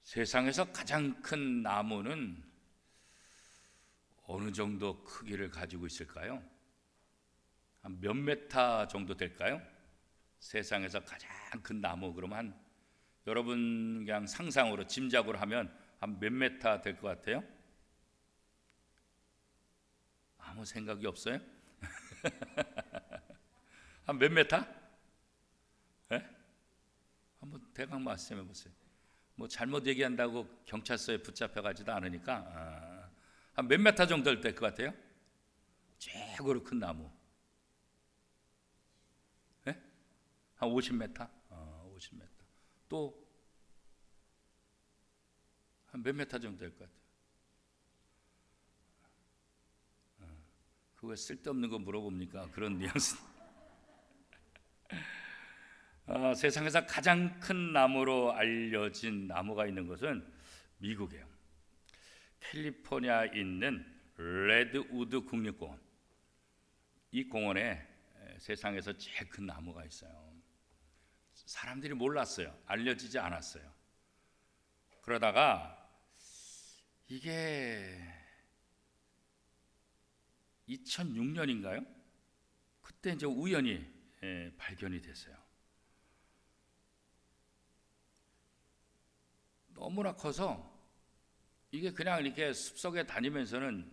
세상에서 가장 큰 나무는 어느 정도 크기를 가지고 있을까요? 한 몇 메타 정도 될까요? 세상에서 가장 큰 나무 그러면 여러분 그냥 상상으로 짐작으로 하면 한 몇 메타 될 것 같아요? 아무 생각이 없어요? 한 몇 메타? 네? 한번 대강 말씀해 보세요. 뭐 잘못 얘기한다고 경찰서에 붙잡혀가지도 않으니까 한 몇 메타 정도 될 것 같아요? 최고로 큰 나무. 네? 한 50m? 50m. 또 한 몇 메타 정도 될 것 같아요? 그거 쓸데없는 거 물어봅니까? 그런 뉘앙스. 세상에서 가장 큰 나무로 알려진 나무가 있는 것은 미국이에요. 캘리포니아에 있는 레드우드 국립공원. 이 공원에 세상에서 제일 큰 나무가 있어요. 사람들이 몰랐어요. 알려지지 않았어요. 그러다가 이게 2006년인가요? 그때 이제 우연히 발견이 됐어요. 너무나 커서 이게 그냥 이렇게 숲속에 다니면서는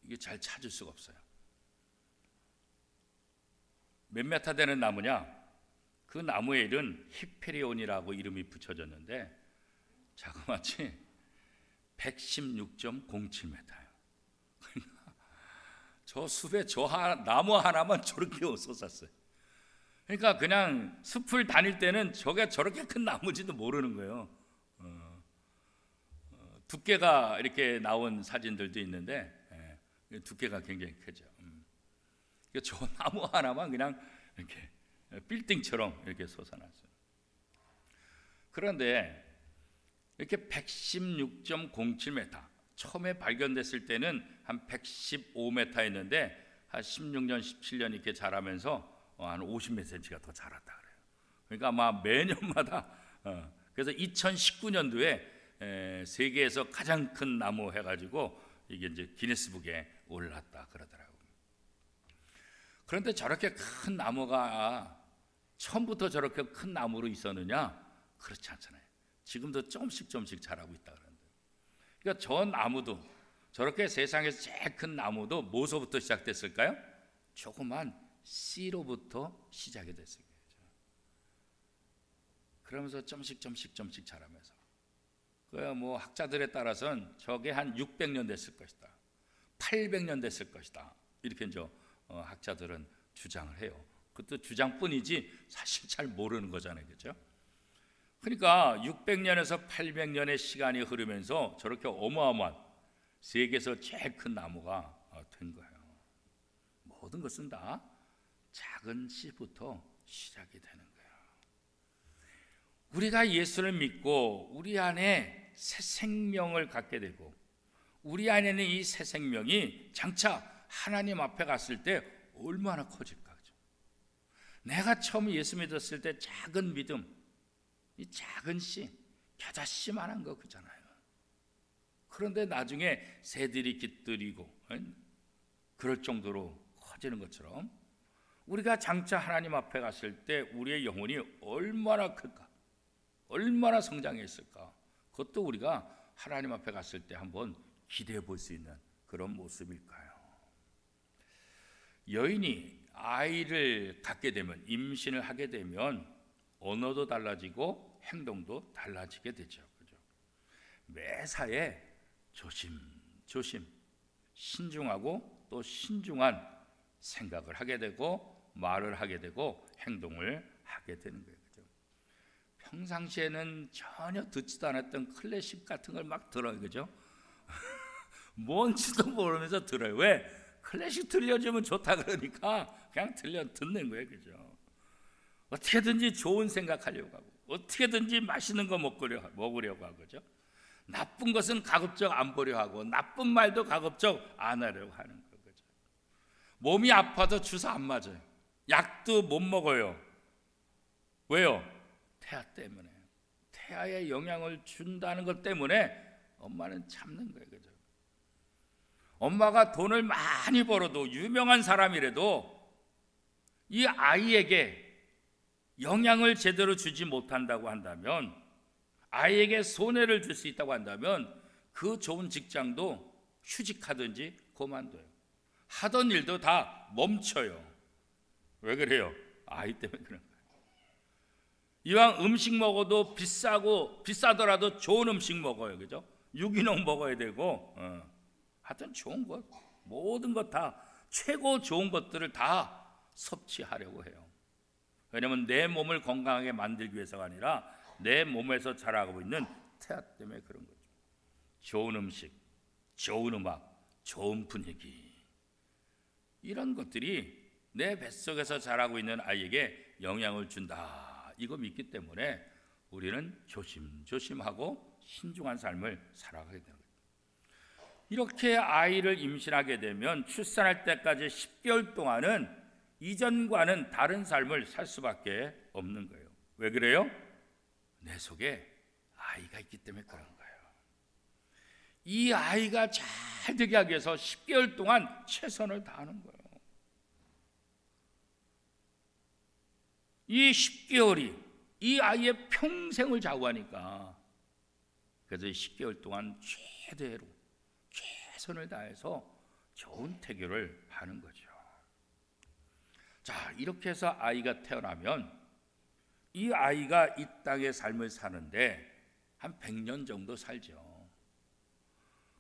이게 잘 찾을 수가 없어요. 몇 메타 되는 나무냐? 그 나무의 이름은 히페리온이라고 이름이 붙여졌는데 자그마치 116.07m예요. 저 숲에 나무 하나만 저렇게 솟았어요. 그러니까 그냥 숲을 다닐 때는 저게 저렇게 큰 나무인지도 모르는 거예요. 두께가 이렇게 나온 사진들도 있는데 두께가 굉장히 크죠. 저 나무 하나만 그냥 이렇게 빌딩처럼 이렇게 솟아났어요. 그런데 이렇게 116.07m, 처음에 발견됐을 때는 한 115m였는데 한 16년, 17년 이렇게 자라면서 한 50몇 cm가 더 자랐다 그래요. 그러니까 아마 매년마다 그래서 2019년도에 세계에서 가장 큰 나무 해가지고 이게 이제 기네스북에 올랐다 그러더라고요. 그런데 저렇게 큰 나무가 처음부터 저렇게 큰 나무로 있었느냐? 그렇지 않잖아요. 지금도 조금씩 자라고 있다 그러는데. 그러니까 저 나무도 저렇게 세상에서 제일 큰 나무도 뭐서부터 시작됐을까요? 조그만 씨로부터 시작이 됐을 거예요. 그러면서 조금씩 자라면서. 뭐 학자들에 따라서는 저게 한 600년 됐을 것이다, 800년 됐을 것이다, 이렇게 이제 학자들은 주장을 해요. 그것도 주장뿐이지 사실 잘 모르는 거잖아요, 그렇죠? 그러니까 600년에서 800년의 시간이 흐르면서 저렇게 어마어마한 세계에서 제일 큰 나무가 된 거예요. 모든 것은 다 작은 씨부터 시작이 되는 거예요. 우리가 예수를 믿고 우리 안에 새 생명을 갖게 되고 우리 안에는 이 새 생명이 장차 하나님 앞에 갔을 때 얼마나 커질까. 내가 처음 예수 믿었을 때 작은 믿음, 이 작은 씨, 겨자씨만한 거 그잖아요. 그런데 나중에 새들이 깃들이고 그럴 정도로 커지는 것처럼 우리가 장차 하나님 앞에 갔을 때 우리의 영혼이 얼마나 클까, 얼마나 성장했을까. 그것도 우리가 하나님 앞에 갔을 때 한번 기대해 볼 수 있는 그런 모습일까요? 여인이 아이를 갖게 되면, 임신을 하게 되면 언어도 달라지고 행동도 달라지게 되죠. 그죠? 매사에 조심 신중하고 또 신중한 생각을 하게 되고 말을 하게 되고 행동을 하게 되는 거예요. 그죠? 평상시에는 전혀 듣지도 않았던 클래식 같은 걸 막 들어요. 그죠? 뭔지도 모르면서 들어요. 왜? 클래식 들려주면 좋다 그러니까 그냥 듣는 거예요. 그죠? 어떻게든지 좋은 생각하려고 하고 어떻게든지 맛있는 거 먹으려고 하고, 그죠? 나쁜 것은 가급적 안 보려 하고 나쁜 말도 가급적 안 하려고 하는 거, 그죠? 몸이 아파도 주사 안 맞아요. 약도 못 먹어요. 왜요? 태아 때문에. 태아에 영향을 준다는 것 때문에 엄마는 참는 거예요. 그죠? 엄마가 돈을 많이 벌어도 유명한 사람이라도 이 아이에게 영향을 제대로 주지 못한다고 한다면, 아이에게 손해를 줄 수 있다고 한다면 그 좋은 직장도 휴직하든지 그만둬요. 하던 일도 다 멈춰요. 왜 그래요? 아이 때문에 그런 거예요. 이왕 음식 먹어도 비싸더라도 좋은 음식 먹어요. 그죠? 유기농 먹어야 되고, 하여튼 좋은 것, 모든 것 다 최고 좋은 것들을 다 섭취하려고 해요. 왜냐하면 내 몸을 건강하게 만들기 위해서가 아니라 내 몸에서 자라고 있는 태아 때문에 그런 거죠. 좋은 음식, 좋은 음악, 좋은 분위기, 이런 것들이 내 뱃속에서 자라고 있는 아이에게 영향을 준다, 이거 믿기 때문에 우리는 조심조심하고 신중한 삶을 살아가게 되는 거예요. 이렇게 아이를 임신하게 되면 출산할 때까지 10개월 동안은 이전과는 다른 삶을 살 수밖에 없는 거예요. 왜 그래요? 내 속에 아이가 있기 때문에 그런 거예요. 이 아이가 잘 되게 하기 위해서 10개월 동안 최선을 다하는 거예요. 이 10개월이 이 아이의 평생을 좌우하니까, 그래서 10개월 동안 최대로 최선을 다해서 좋은 태교를 하는 거죠. 자, 이렇게 해서 아이가 태어나면 이 아이가 이 땅의 삶을 사는데 한 100년 정도 살죠.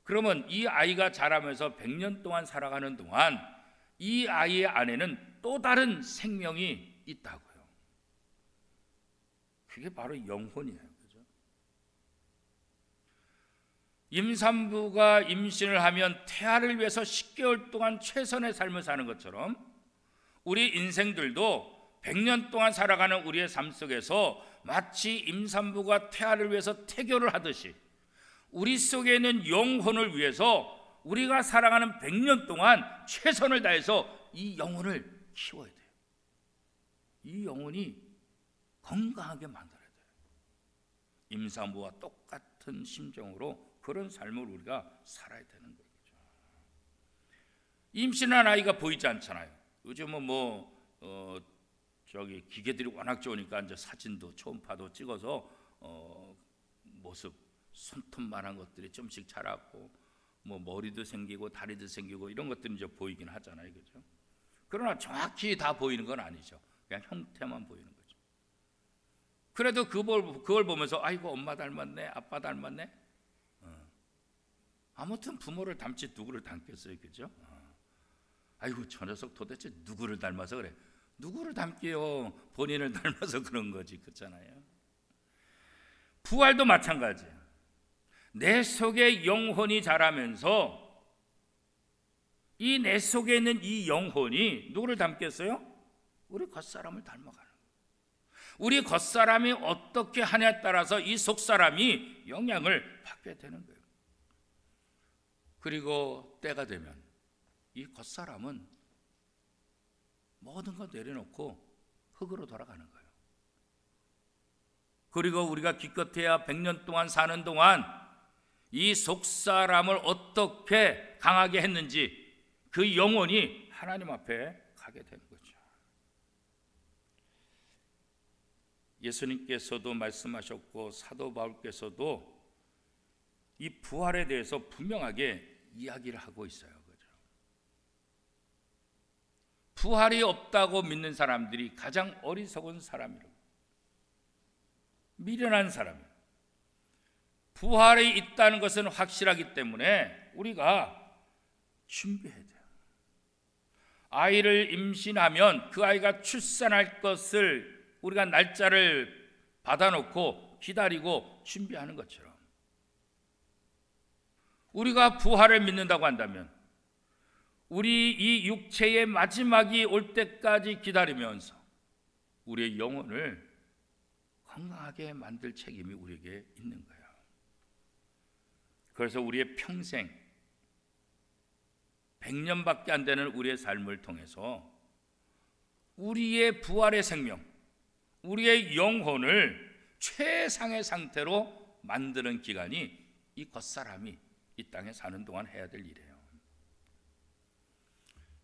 그러면 이 아이가 자라면서 100년 동안 살아가는 동안 이 아이의 안에는 또 다른 생명이 있다고요. 그게 바로 영혼이에요. 그죠? 임산부가 임신을 하면 태아를 위해서 10개월 동안 최선의 삶을 사는 것처럼 우리 인생들도 100년 동안 살아가는 우리의 삶 속에서 마치 임산부가 태아를 위해서 태교를 하듯이 우리 속에 있는 영혼을 위해서 우리가 살아가는 100년 동안 최선을 다해서 이 영혼을 키워야 돼요. 이 영혼이 건강하게 만들어야 돼요. 임산부와 똑같은 심정으로 그런 삶을 우리가 살아야 되는 거죠. 임신한 아이가 보이지 않잖아요. 요즘은 저기 기계들이 워낙 좋으니까 이제 사진도 초음파도 찍어서 모습 손톱만한 것들이 좀씩 자라고 머리도 생기고 다리도 생기고 이런 것들이 이제 보이긴 하잖아요. 그죠? 그러나 정확히 다 보이는 건 아니죠. 그냥 형태만 보이는 거죠. 그래도 그걸 보면서 아이고 엄마 닮았네, 아빠 닮았네. 아무튼 부모를 닮지 누구를 닮겠어요, 그죠? 아이고 저 녀석 도대체 누구를 닮아서 그래? 누구를 닮게요? 본인을 닮아서 그런 거지, 그렇잖아요. 부활도 마찬가지예요. 내 속에 영혼이 자라면서 이 내 속에 있는 이 영혼이 누구를 닮겠어요? 우리 겉사람을 닮아가는 거예요. 우리 겉사람이 어떻게 하냐에 따라서 이 속사람이 영향을 받게 되는 거예요. 그리고 때가 되면 이 겉사람은 모든 걸 내려놓고 흙으로 돌아가는 거예요. 그리고 우리가 기껏해야 100년 동안 사는 동안 이 속사람을 어떻게 강하게 했는지 그 영혼이 하나님 앞에 가게 되는 거죠. 예수님께서도 말씀하셨고 사도 바울께서도 이 부활에 대해서 분명하게 이야기를 하고 있어요. 그죠? 부활이 없다고 믿는 사람들이 가장 어리석은 사람이라고, 미련한 사람이에요. 부활이 있다는 것은 확실하기 때문에 우리가 준비해야 돼요. 아이를 임신하면 그 아이가 출산할 것을 우리가 날짜를 받아놓고 기다리고 준비하는 것처럼 우리가 부활을 믿는다고 한다면 우리 이 육체의 마지막이 올 때까지 기다리면서 우리의 영혼을 건강하게 만들 책임이 우리에게 있는 거예요. 그래서 우리의 평생 100년밖에 안 되는 우리의 삶을 통해서 우리의 부활의 생명, 우리의 영혼을 최상의 상태로 만드는 기간이 이 겉사람이 이 땅에 사는 동안 해야 될 일이에요.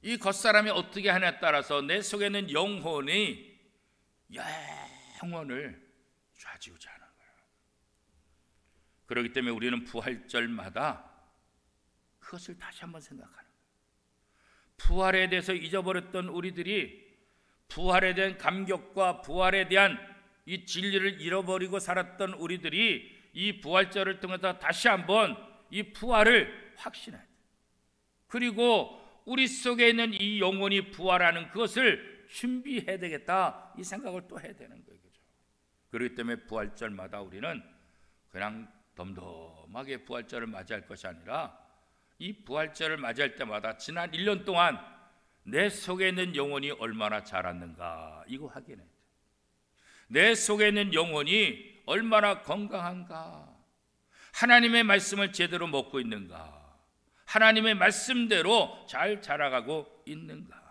이 겉사람이 어떻게 하냐에 따라서 내 속에 있는 영혼이 영혼을 좌지우지하는 거예요. 그렇기 때문에 우리는 부활절마다 그것을 다시 한번 생각하는 거예요. 부활에 대해서 잊어버렸던 우리들이 부활에 대한 감격과 부활에 대한 이 진리를 잃어버리고 살았던 우리들이 이 부활절을 통해서 다시 한번 이 부활을 확신해야 돼요. 그리고 우리 속에 있는 이 영혼이 부활하는 그것을 준비해야 되겠다, 이 생각을 또 해야 되는 거예요. 그렇기 때문에 부활절마다 우리는 그냥 덤덤하게 부활절을 맞이할 것이 아니라 이 부활절을 맞이할 때마다 지난 1년 동안 내 속에 있는 영혼이 얼마나 자랐는가, 이거 확인해야 돼요. 내 속에 있는 영혼이 얼마나 건강한가, 하나님의 말씀을 제대로 먹고 있는가, 하나님의 말씀대로 잘 자라가고 있는가.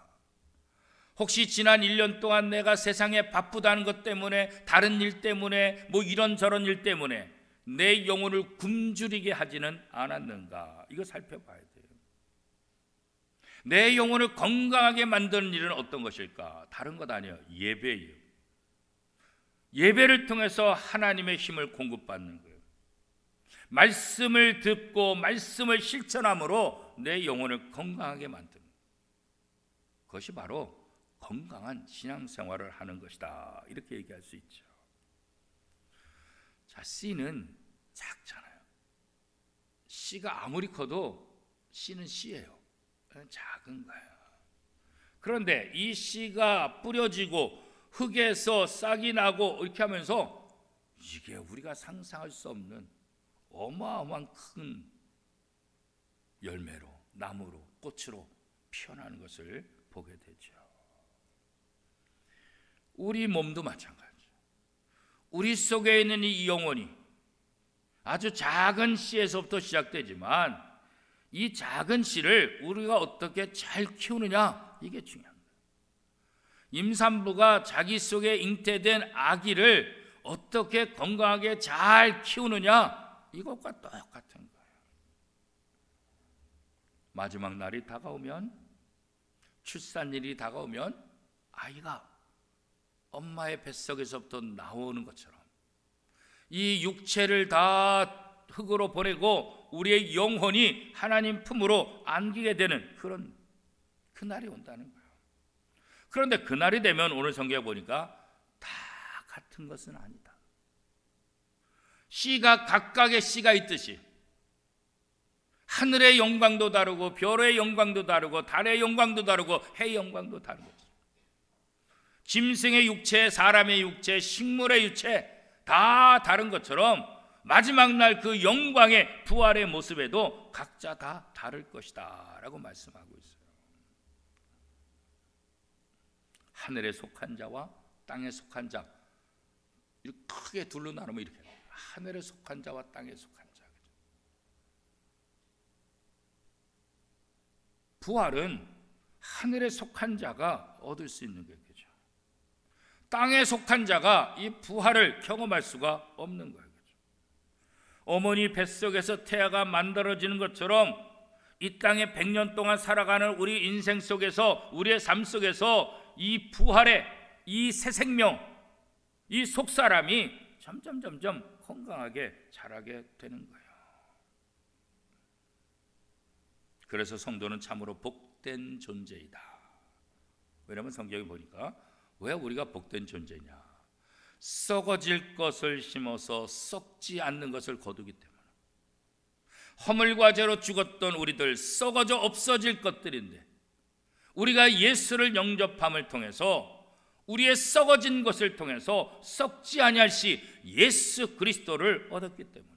혹시 지난 1년 동안 내가 세상에 바쁘다는 것 때문에, 다른 일 때문에, 뭐 이런저런 일 때문에 내 영혼을 굶주리게 하지는 않았는가, 이거 살펴봐야 돼요. 내 영혼을 건강하게 만드는 일은 어떤 것일까? 다른 것 아니에요. 예배예요. 예배를 통해서 하나님의 힘을 공급받는 거예요. 말씀을 듣고 말씀을 실천함으로 내 영혼을 건강하게 만드는 거예요. 그것이 바로 건강한 신앙생활을 하는 것이다, 이렇게 얘기할 수 있죠. 자, 씨는 작잖아요. 씨가 아무리 커도 씨는 씨예요. 작은 거예요. 그런데 이 씨가 뿌려지고 흙에서 싹이 나고 이렇게 하면서 이게 우리가 상상할 수 없는 어마어마한 큰 열매로, 나무로, 꽃으로 피어나는 것을 보게 되죠. 우리 몸도 마찬가지죠. 우리 속에 있는 이 영혼이 아주 작은 씨에서부터 시작되지만 이 작은 씨를 우리가 어떻게 잘 키우느냐, 이게 중요한 거예요. 임산부가 자기 속에 잉태된 아기를 어떻게 건강하게 잘 키우느냐, 이것과 똑같은 거예요. 마지막 날이 다가오면, 출산일이 다가오면 아이가 엄마의 뱃속에서부터 나오는 것처럼 이 육체를 다 흙으로 보내고 우리의 영혼이 하나님 품으로 안기게 되는 그런 그날이 온다는 거예요. 그런데 그날이 되면 오늘 성경에 보니까 다 같은 것은 아니다. 씨가 각각의 씨가 있듯이 하늘의 영광도 다르고 별의 영광도 다르고 달의 영광도 다르고 해의 영광도 다른 거죠. 짐승의 육체, 사람의 육체, 식물의 육체 다 다른 것처럼 마지막 날 그 영광의 부활의 모습에도 각자 다 다를 것이다 라고 말씀하고 있어요. 하늘에 속한 자와 땅에 속한 자, 이렇게 크게 둘로 나누면 이렇게 돼요. 하늘에 속한 자와 땅에 속한 자. 부활은 하늘에 속한 자가 얻을 수 있는 거예요. 땅에 속한 자가 이 부활을 경험할 수가 없는 거예요. 어머니 뱃속에서 태아가 만들어지는 것처럼 이 땅에 100년 동안 살아가는 우리 인생 속에서, 우리의 삶 속에서 이 부활의 이 새 생명, 이 속사람이 점점 건강하게 자라게 되는 거예요. 그래서 성도는 참으로 복된 존재이다. 왜냐하면 성경에 보니까 왜 우리가 복된 존재냐? 썩어질 것을 심어서 썩지 않는 것을 거두기 때문에. 허물과 죄로 죽었던 우리들, 썩어져 없어질 것들인데 우리가 예수를 영접함을 통해서 우리의 썩어진 것을 통해서 썩지 아니할 시 예수 그리스도를 얻었기 때문에,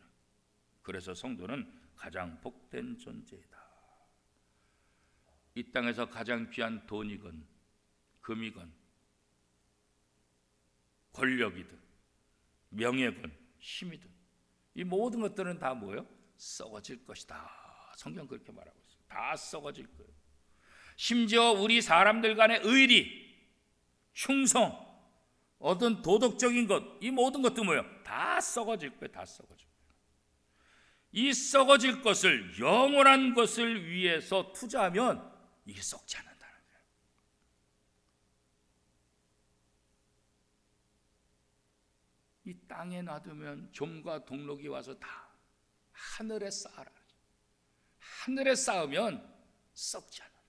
그래서 성도는 가장 복된 존재이다. 이 땅에서 가장 귀한 돈이건 금이건 권력이든 명예든 힘이든 이 모든 것들은 다 뭐예요? 썩어질 것이다. 성경 그렇게 말하고 있어요. 다 썩어질 거예요. 심지어 우리 사람들 간의 의리, 충성, 어떤 도덕적인 것, 이 모든 것도 뭐예요? 다 썩어질 거예요. 다 썩어질 거예요. 이 썩어질 것을, 영원한 것을 위해서 투자하면 이게 썩지 않는다는 거예요. 이 땅에 놔두면 좀과 동록이 와서 다 하늘에 쌓아라. 하늘에 쌓으면 썩지 않는다.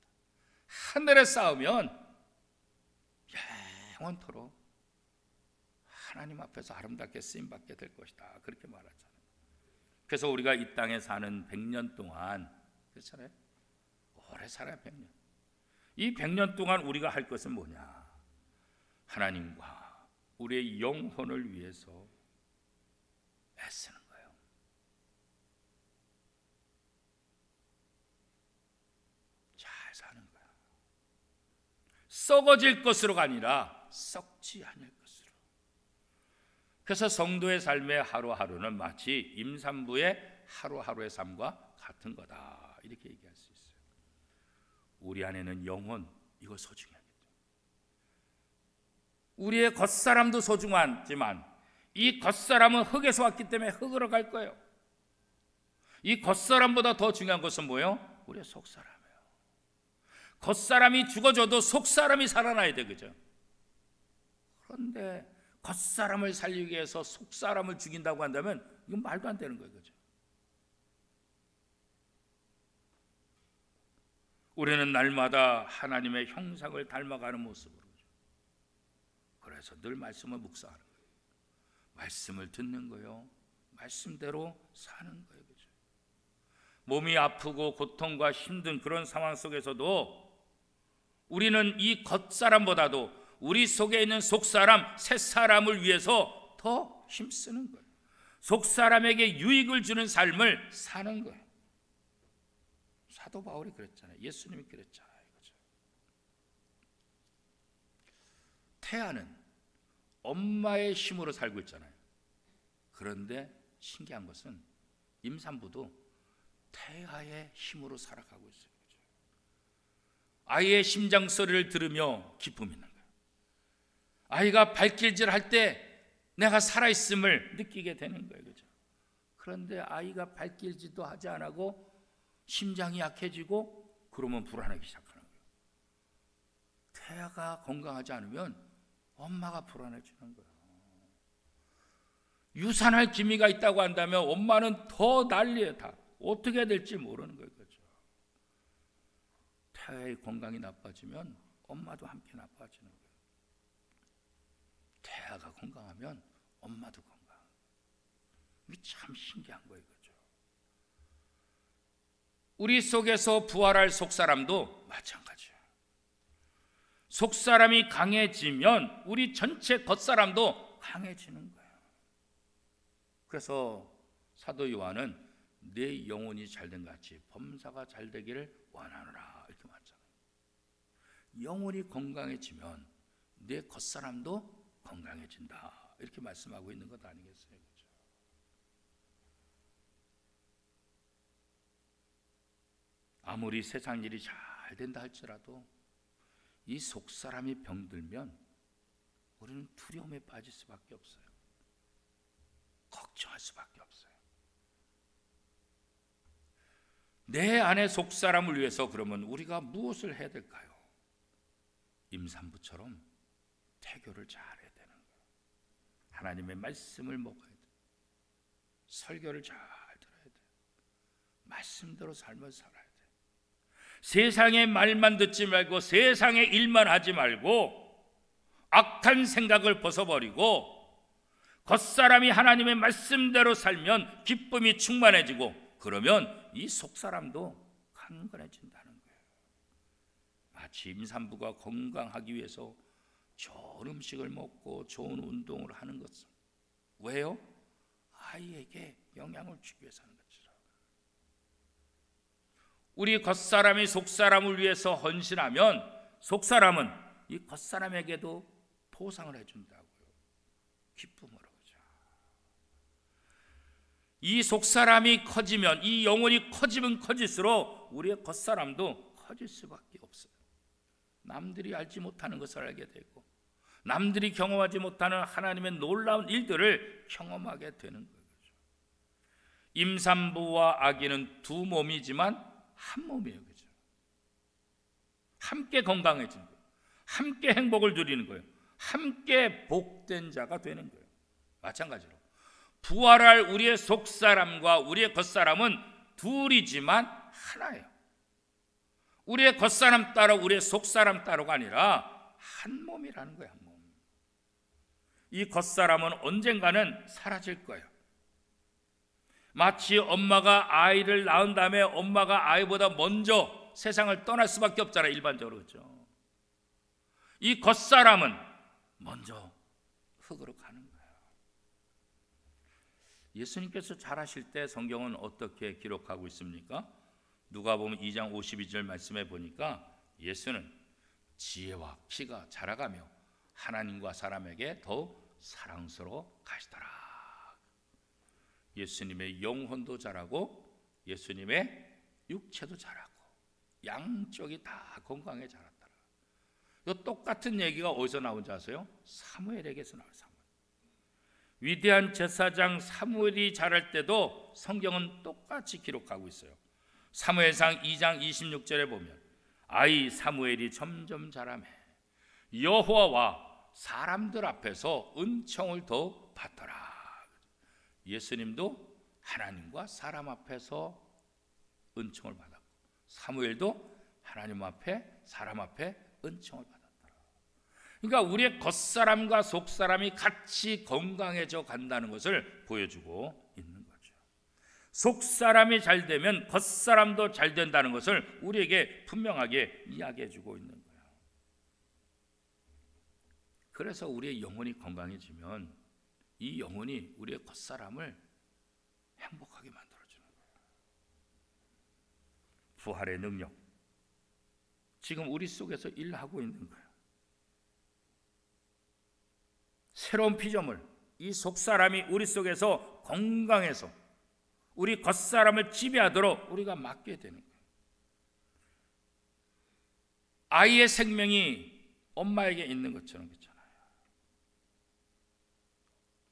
하늘에 쌓으면 영원토록 하나님 앞에서 아름답게 쓰임받게 될 것이다. 그렇게 말하잖아요. 그래서 우리가 이 땅에 사는 100년 동안, 그렇잖아요. 오래 살아야 100년. 이 100년 동안 우리가 할 것은 뭐냐? 하나님과 우리의 영혼을 위해서 애쓰는 거예요. 잘 사는 거야. 썩어질 것으로가 아니라 썩지 않을 것으로. 그래서 성도의 삶의 하루하루는 마치 임산부의 하루하루의 삶과 같은 거다. 이렇게 얘기할 수 있어요. 우리 안에는 영혼, 이거 소중하겠죠. 우리의 겉사람도 소중하지만 이 겉사람은 흙에서 왔기 때문에 흙으로 갈 거예요. 이 겉사람보다 더 중요한 것은 뭐예요? 우리의 속사람이에요. 겉사람이 죽어져도 속사람이 살아나야 돼, 그죠? 그런데 겉사람을 살리기 위해서 속사람을 죽인다고 한다면 이건 말도 안 되는 거예요, 그죠? 우리는 날마다 하나님의 형상을 닮아가는 모습으로, 그래서 늘 말씀을 묵상하는 거예요. 말씀을 듣는 거예요. 말씀대로 사는 거예요, 그죠? 몸이 아프고 고통과 힘든 그런 상황 속에서도 우리는 이 겉사람보다도 우리 속에 있는 속사람, 새사람을 위해서 더 힘쓰는 거예요. 속사람에게 유익을 주는 삶을 사는 거예요. 사도 바울이 그랬잖아요. 예수님이 그랬잖아요. 그렇죠? 태아는 엄마의 힘으로 살고 있잖아요. 그런데 신기한 것은 임산부도 태아의 힘으로 살아가고 있어요. 그렇죠? 아이의 심장 소리를 들으며 기쁨이 있는 거예요. 아이가 발길질할 때 내가 살아있음을 느끼게 되는 거예요. 그렇죠? 그런데 아이가 발길질도 하지 않고 심장이 약해지고 그러면 불안하기 시작하는 거예요. 태아가 건강하지 않으면 엄마가 불안해지는 거예요. 유산할 기미가 있다고 한다면 엄마는 더 난리예요. 다 어떻게 해야 될지 모르는 거예요. 그렇죠? 태아의 건강이 나빠지면 엄마도 함께 나빠지는 거예요. 태아가 건강하면 엄마도 건강해요. 이게 참 신기한 거예요. 그렇죠? 우리 속에서 부활할 속사람도 마찬가지예요. 속사람이 강해지면 우리 전체 겉사람도 강해지는 거예요. 그래서 사도 요한은 내 영혼이 잘된 같이 범사가 잘되기를 원하노라 이렇게 말하잖아요. 영혼이 건강해지면 내 겉사람도 건강해진다 이렇게 말씀하고 있는 것 아니겠어요? 그렇죠? 아무리 세상 일이 잘 된다 할지라도 이 속사람이 병들면 우리는 두려움에 빠질 수밖에 없어요. 걱정할 수밖에 없어요. 내 안의 속사람을 위해서 그러면 우리가 무엇을 해야 될까요? 임산부처럼 태교를 잘해야 되는 거예요. 하나님의 말씀을 먹어야 돼요. 설교를 잘 들어야 돼요. 말씀대로 삶을 살아야 돼요. 세상의 말만 듣지 말고 세상의 일만 하지 말고 악한 생각을 벗어버리고 겉사람이 하나님의 말씀대로 살면 기쁨이 충만해지고 그러면 이 속사람도 강건해진다는 거예요. 마치 임산부가 건강하기 위해서 좋은 음식을 먹고 좋은 운동을 하는 것은 왜요? 아이에게 영향을 주기 위해서 하는 것이죠. 우리 겉사람이 속사람을 위해서 헌신하면 속사람은 이 겉사람에게도 보상을 해준다고요. 기쁨으로. 이 속사람이 커지면 이 영혼이 커지면 커질수록 우리의 겉사람도 커질 수밖에 없어요. 남들이 알지 못하는 것을 알게 되고 남들이 경험하지 못하는 하나님의 놀라운 일들을 경험하게 되는 거죠. 임산부와 아기는 두 몸이지만 한 몸이에요. 그죠? 함께 건강해지는 거예요. 함께 행복을 누리는 거예요. 함께 복된 자가 되는 거예요. 마찬가지로 부활할 우리의 속사람과 우리의 겉사람은 둘이지만 하나예요. 우리의 겉사람 따로 우리의 속사람 따로가 아니라 한 몸이라는 거예요. 한 몸. 이 겉사람은 언젠가는 사라질 거예요. 마치 엄마가 아이를 낳은 다음에 엄마가 아이보다 먼저 세상을 떠날 수밖에 없잖아요. 일반적으로. 그렇죠? 이 겉사람은 먼저 흙으로 가는 거예요. 예수님께서 잘하실 때 성경은 어떻게 기록하고 있습니까? 누가복음 2장 52절 말씀해 보니까 예수는 지혜와 키가 자라가며 하나님과 사람에게 더욱 사랑스러워 가시더라. 예수님의 영혼도 자라고 예수님의 육체도 자라고 양쪽이 다 건강해 자랐더라. 이 똑같은 얘기가 어디서 나온지 아세요? 사무엘에게서 나와요. 위대한 제사장 사무엘이 자랄 때도 성경은 똑같이 기록하고 있어요. 사무엘상 2장 26절에 보면 아이 사무엘이 점점 자라매 여호와와 사람들 앞에서 은총을 더 받더라. 예수님도 하나님과 사람 앞에서 은총을 받았고 사무엘도 하나님 앞에 사람 앞에 은총을 받았더라. 그러니까 우리의 겉사람과 속사람이 같이 건강해져 간다는 것을 보여주고 있는 거죠. 속사람이 잘 되면 겉사람도 잘 된다는 것을 우리에게 분명하게 이야기해 주고 있는 거예요. 그래서 우리의 영혼이 건강해지면 이 영혼이 우리의 겉사람을 행복하게 만들어주는 거예요. 부활의 능력 지금 우리 속에서 일하고 있는 거예요. 새로운 피조물, 이 속사람이 우리 속에서 건강해서 우리 겉사람을 지배하도록 우리가 맡게 되는 거예요. 아이의 생명이 엄마에게 있는 것처럼 그렇잖아요.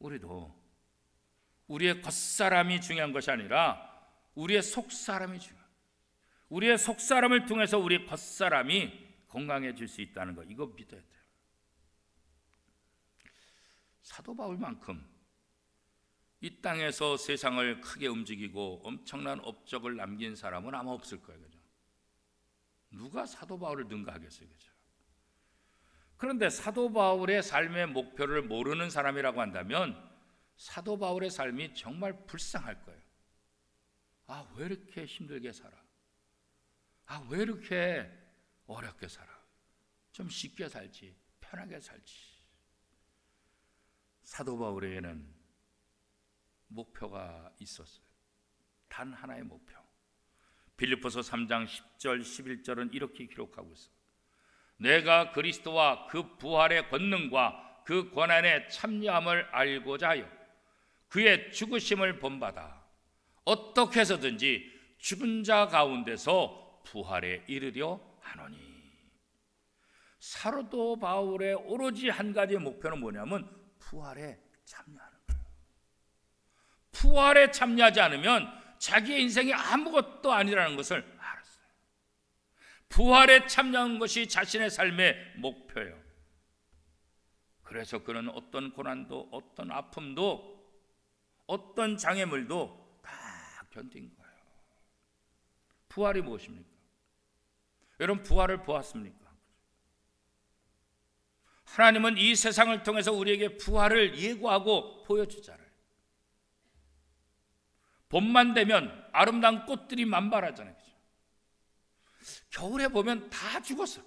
우리도 우리의 겉사람이 중요한 것이 아니라 우리의 속사람이 중요해요. 우리의 속사람을 통해서 우리의 겉사람이 건강해질 수 있다는 거, 이거 믿어야 돼요. 사도 바울만큼 이 땅에서 세상을 크게 움직이고 엄청난 업적을 남긴 사람은 아마 없을 거예요. 그죠? 누가 사도 바울을 능가하겠어요? 그죠? 그런데 사도 바울의 삶의 목표를 모르는 사람이라고 한다면 사도 바울의 삶이 정말 불쌍할 거예요. 아, 왜 이렇게 힘들게 살아? 아, 왜 이렇게 어렵게 살아? 좀 쉽게 살지, 편하게 살지. 사도 바울에게는 목표가 있었어요. 단 하나의 목표. 빌립보서 3장 10절 11절은 이렇게 기록하고 있어요. 내가 그리스도와 그 부활의 권능과 그 권한에 참여함을 알고자 하여 그의 죽으심을 본받아 어떻게 해서든지 죽은 자 가운데서 부활에 이르려 하노니. 사도 바울의 오로지 한 가지 목표는 뭐냐면 부활에 참여하는 거예요. 부활에 참여하지 않으면 자기의 인생이 아무것도 아니라는 것을 알았어요. 부활에 참여하는 것이 자신의 삶의 목표예요. 그래서 그는 어떤 고난도 어떤 아픔도 어떤 장애물도 다 견딘 거예요. 부활이 무엇입니까? 여러분, 부활을 보았습니까? 하나님은 이 세상을 통해서 우리에게 부활을 예고하고 보여주잖아요. 봄만 되면 아름다운 꽃들이 만발하잖아요. 그렇죠? 겨울에 보면 다 죽었어.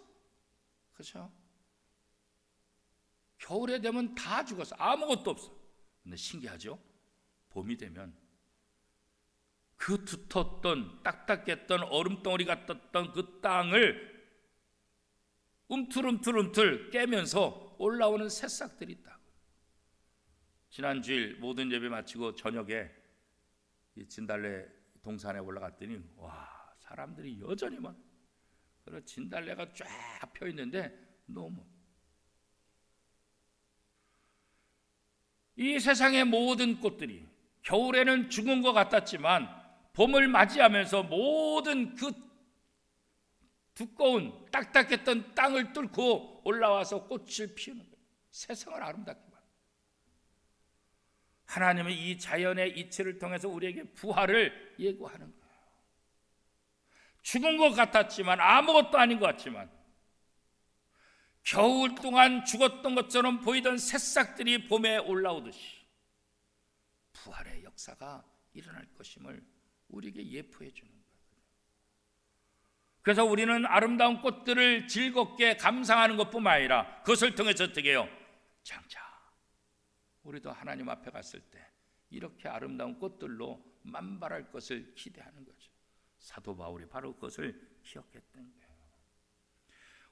그렇죠? 겨울에 되면 다 죽었어. 아무것도 없어. 근데 신기하죠? 봄이 되면 그 두텁던 딱딱했던 얼음덩어리 같았던 그 땅을 움틀움틀 깨면서 올라오는 새싹들이 있다. 지난주일 모든 예배 마치고 저녁에 이 진달래 동산에 올라갔더니 와, 사람들이 여전히 막 진달래가 쫙 펴 있는데 너무 이 세상의 모든 꽃들이 겨울에는 죽은 것 같았지만 봄을 맞이하면서 모든 그 두꺼운 딱딱했던 땅을 뚫고 올라와서 꽃을 피우는 거예요. 세상을 아름답게 만듭니다. 하나님은 이 자연의 이치를 통해서 우리에게 부활을 예고하는 거예요. 죽은 것 같았지만, 아무것도 아닌 것 같지만, 겨울 동안 죽었던 것처럼 보이던 새싹들이 봄에 올라오듯이 부활의 역사가 일어날 것임을 우리에게 예포해 주는 거예요. 그래서 우리는 아름다운 꽃들을 즐겁게 감상하는 것뿐만 아니라 그것을 통해서 어떻게 해요? 장차 우리도 하나님 앞에 갔을 때 이렇게 아름다운 꽃들로 만발할 것을 기대하는 거죠. 사도 바울이 바로 그것을 기억했던 거예요.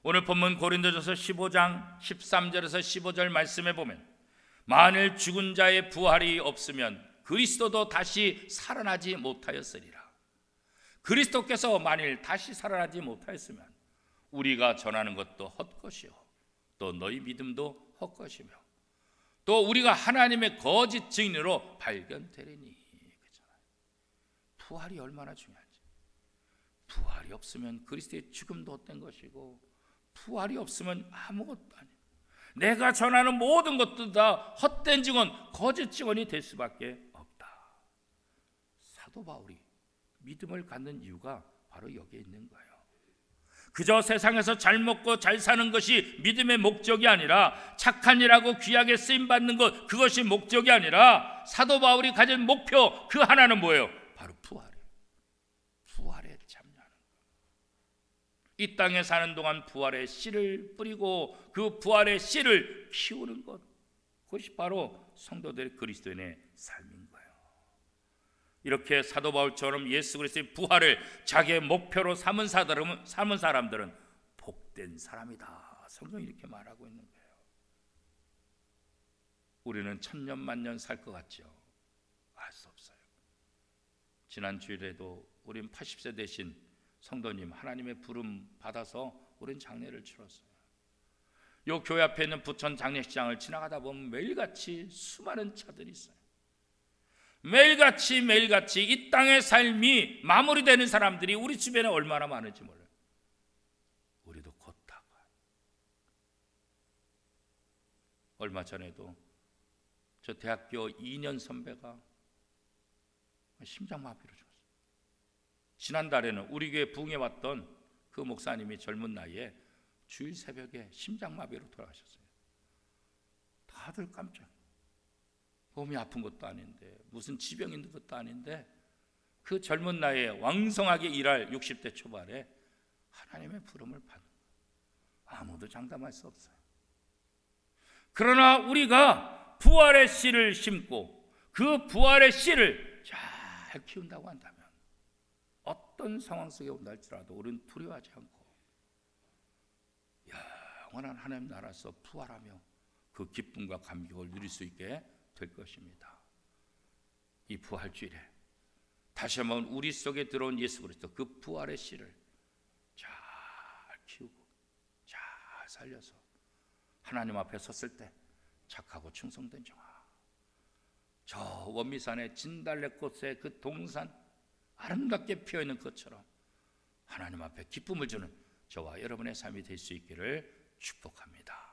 오늘 본문 고린도전서 15장 13절에서 15절 말씀에 보면, 만일 죽은 자의 부활이 없으면 그리스도도 다시 살아나지 못하였으리라. 그리스도께서 만일 다시 살아나지 못하였으면 우리가 전하는 것도 헛것이요 또 너희 믿음도 헛것이며 또 우리가 하나님의 거짓 증인으로 발견되리니. 그렇잖아요. 부활이 얼마나 중요한지. 부활이 없으면 그리스도의 죽음도 헛된 것이고, 부활이 없으면 아무것도 아니에요. 내가 전하는 모든 것도 다 헛된 증언, 거짓 증언이 될 수밖에 없다. 사도 바울이 믿음을 갖는 이유가 바로 여기에 있는 거예요. 그저 세상에서 잘 먹고 잘 사는 것이 믿음의 목적이 아니라, 착한 일하고 귀하게 쓰임받는 것, 그것이 목적이 아니라 사도 바울이 가진 목표 그 하나는 뭐예요? 바로 부활이에요. 부활에 참여하는 것. 이 땅에 사는 동안 부활의 씨를 뿌리고 그 부활의 씨를 키우는 것, 그것이 바로 성도들의 그리스도인의 삶인 거예요. 이렇게 사도 바울처럼 예수 그리스도의 부활을 자기의 목표로 삼은 사람들은 복된 사람이다. 성경이 이렇게 말하고 있는 거예요. 우리는 천년 만년 살 것 같죠? 알 수 없어요. 지난 주일에도 우린 80세 되신 성도님 하나님의 부름 받아서 우린 장례를 치렀어요. 요 교회 앞에 있는 부천 장례식장을 지나가다 보면 매일같이 수많은 차들이 있어요. 매일같이 이 땅의 삶이 마무리되는 사람들이 우리 주변에 얼마나 많은지 몰라요. 우리도 곧 다가요. 얼마 전에도 저 대학교 2년 선배가 심장마비로 죽었어요. 지난달에는 우리 교회 부흥에 왔던 그 목사님이 젊은 나이에 주일 새벽에 심장마비로 돌아가셨어요. 다들 깜짝. 몸이 아픈 것도 아닌데, 무슨 지병 있는 것도 아닌데, 그 젊은 나이에 왕성하게 일할 60대 초반에 하나님의 부름을 받는 거예요. 아무도 장담할 수 없어요. 그러나 우리가 부활의 씨를 심고 그 부활의 씨를 잘 키운다고 한다면 어떤 상황 속에 온다 할지라도 우리는 두려워하지 않고 영원한 하나님 나라에서 부활하며 그 기쁨과 감격을 누릴 수 있게 될 것입니다. 이 부활주일에 다시 한번 우리 속에 들어온 예수 그리스도 그 부활의 씨를 잘 키우고 잘 살려서 하나님 앞에 섰을 때 착하고 충성된 종아, 저 원미산의 진달래꽃의 그 동산 아름답게 피어있는 것처럼 하나님 앞에 기쁨을 주는 저와 여러분의 삶이 될 수 있기를 축복합니다.